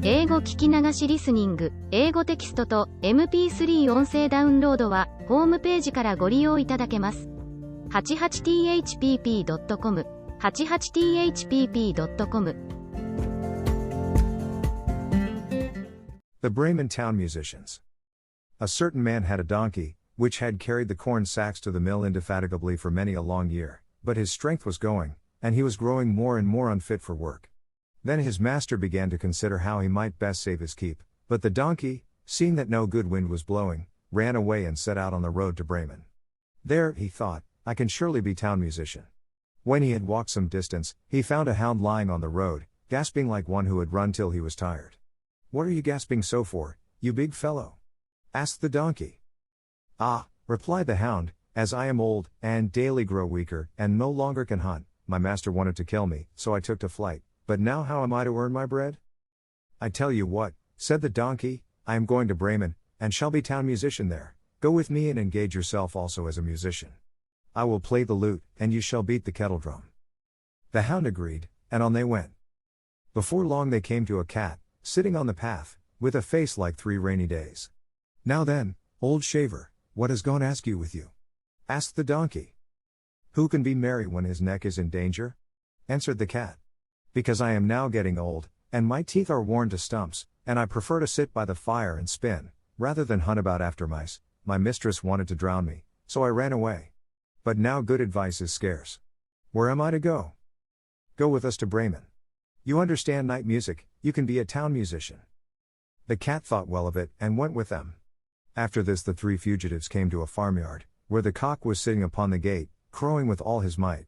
英語聞き流しリスニング、英語テキストと MP3 音声ダウンロードはホームページからご利用いただけます。88thpp.com 88thpp.com The Bremen Town Musicians. A certain man had a donkey, which had carried the corn sacks to the mill indefatigably for many a long year, but his strength was going, and he was growing more and more unfit for work. Then his master began to consider how he might best save his keep, but the donkey, seeing that no good wind was blowing, ran away and set out on the road to Bremen. There, he thought, I can surely be town musician. When he had walked some distance, he found a hound lying on the road, gasping like one who had run till he was tired. What are you gasping so for, you big fellow? Asked the donkey. Ah, replied the hound, as I am old, and daily grow weaker, and no longer can hunt, my master wanted to kill me, so I took to flight, but now how am I to earn my bread? I tell you what, said the donkey, I am going to Bremen, and shall be town musician there, go with me and engage yourself also as a musician. I will play the lute, and you shall beat the kettle drum. The hound agreed, and on they went. Before long they came to a cat, sitting on the path, with a face like 3 rainy days. Now then, old shaver, what has gone askew with you? Asked the donkey. Who can be merry when his neck is in danger? Answered the cat. Because I am now getting old, and my teeth are worn to stumps, and I prefer to sit by the fire and spin, rather than hunt about after mice. My mistress wanted to drown me, so I ran away. But now good advice is scarce. Where am I to go? Go with us to Bremen. You understand night music, you can be a town musician. The cat thought well of it, and went with them. After this the 3 fugitives came to a farmyard, where the cock was sitting upon the gate, crowing with all his might.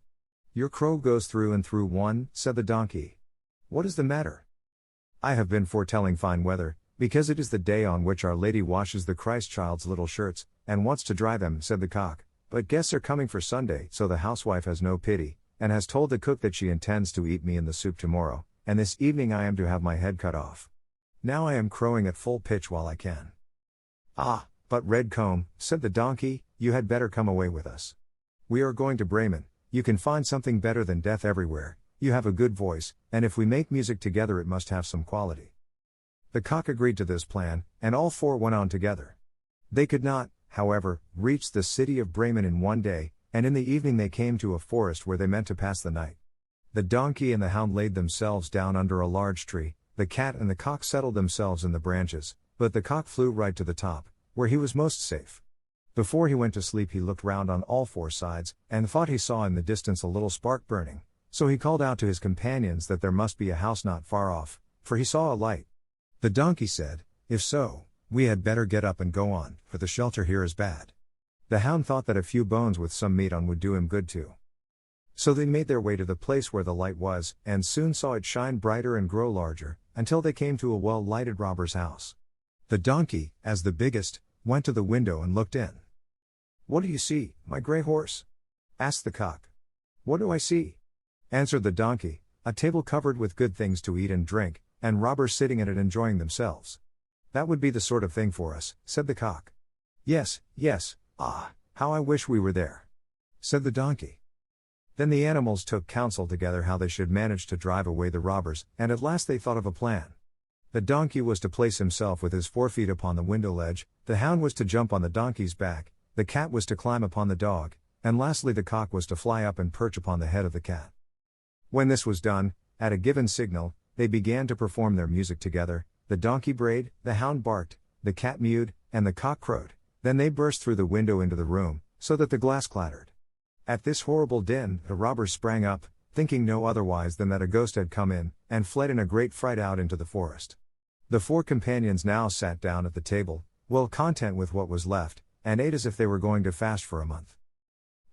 Your crow goes through and through one, said the donkey. What is the matter? I have been foretelling fine weather, because it is the day on which Our Lady washes the Christ child's little shirts, and wants to dry them, said the cock. But guests are coming for Sunday, so the housewife has no pity, and has told the cook that she intends to eat me in the soup tomorrow, and this evening I am to have my head cut off. Now I am crowing at full pitch while I can. Ah, but Red Comb, said the donkey, you had better come away with us. We are going to Bremen, you can find something better than death everywhere, you have a good voice, and if we make music together it must have some quality. The cock agreed to this plan, and all 4 went on together. They could not, however, reach the city of Bremen in one day, and in the evening they came to a forest where they meant to pass the night. The donkey and the hound laid themselves down under a large tree, the cat and the cock settled themselves in the branches, but the cock flew right to the top, where he was most safe. Before he went to sleep he looked round on all 4 sides, and thought he saw in the distance a little spark burning, so he called out to his companions that there must be a house not far off, for he saw a light. The donkey said, If so, we had better get up and go on, for the shelter here is bad. The hound thought that a few bones with some meat on would do him good too. So they made their way to the place where the light was, and soon saw it shine brighter and grow larger, until they came to a well-lighted robber's house. The donkey, as the biggest, went to the window and looked in. What do you see, my grey horse? Asked the cock. What do I see? Answered the donkey, a table covered with good things to eat and drink, and robbers sitting at it enjoying themselves. That would be the sort of thing for us, said the cock. Yes, yes, ah, how I wish we were there, said the donkey. Then the animals took counsel together how they should manage to drive away the robbers, and at last they thought of a plan. The donkey was to place himself with his 4 feet upon the window ledge, the hound was to jump on the donkey's back, the cat was to climb upon the dog, and lastly the cock was to fly up and perch upon the head of the cat. When this was done, at a given signal, they began to perform their music together. The donkey brayed, the hound barked, the cat mewed, and the cock crowed. Then they burst through the window into the room, so that the glass clattered. At this horrible din, the robbers sprang up, thinking no otherwise than that a ghost had come in, and fled in a great fright out into the forest. The 4 companions now sat down at the table, well content with what was left, and ate as if they were going to fast for a month.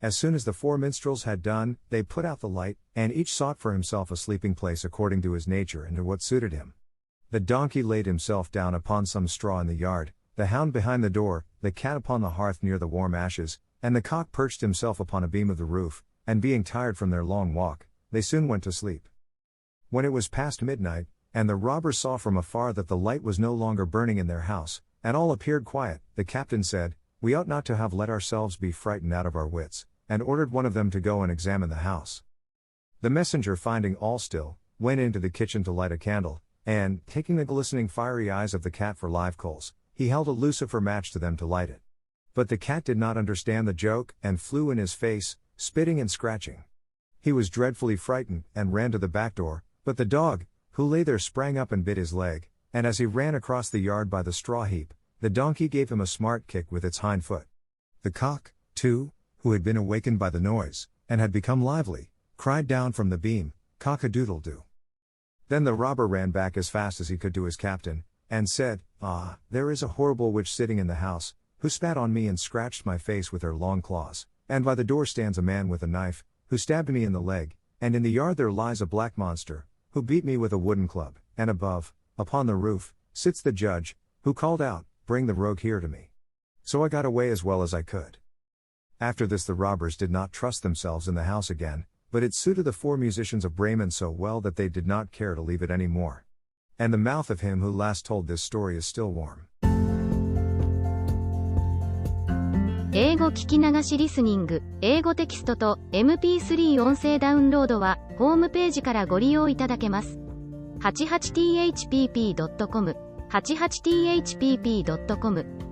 As soon as the 4 minstrels had done, they put out the light, and each sought for himself a sleeping place according to his nature and to what suited him. The donkey laid himself down upon some straw in the yard, the hound behind the door, the cat upon the hearth near the warm ashes, and the cock perched himself upon a beam of the roof, and being tired from their long walk, they soon went to sleep. When it was past midnight, and the robbers saw from afar that the light was no longer burning in their house, and all appeared quiet, the captain said, We ought not to have let ourselves be frightened out of our wits, and ordered one of them to go and examine the house. The messenger, finding all still, went into the kitchen to light a candle, and, taking the glistening fiery eyes of the cat for live coals, he held a lucifer match to them to light it. But the cat did not understand the joke, and flew in his face, spitting and scratching. He was dreadfully frightened, and ran to the back door, but the dog, who lay there, sprang up and bit his leg, and as he ran across the yard by the straw heap, the donkey gave him a smart kick with its hind foot. The cock, too, who had been awakened by the noise, and had become lively, cried down from the beam, "Cock-a-doodle-doo." Then the robber ran back as fast as he could to his captain, and said, "Ah, there is a horrible witch sitting in the house, who spat on me and scratched my face with her long claws, and by the door stands a man with a knife, who stabbed me in the leg, and in the yard there lies a black monster, who beat me with a wooden club, and above, upon the roof, sits the judge, who called out, 'Bring the rogue here to me.' So I got away as well as I could." After this the robbers did not trust themselves in the house again, but it suited the 4 musicians of Bremen so well that they did not care to leave it any more. And the mouth of him who last told this story is still warm. 英語聞き流しリスニング、英語テキストと MP3 音声ダウンロードはホームページからご利用いただけます。88thpp.com、88thpp.com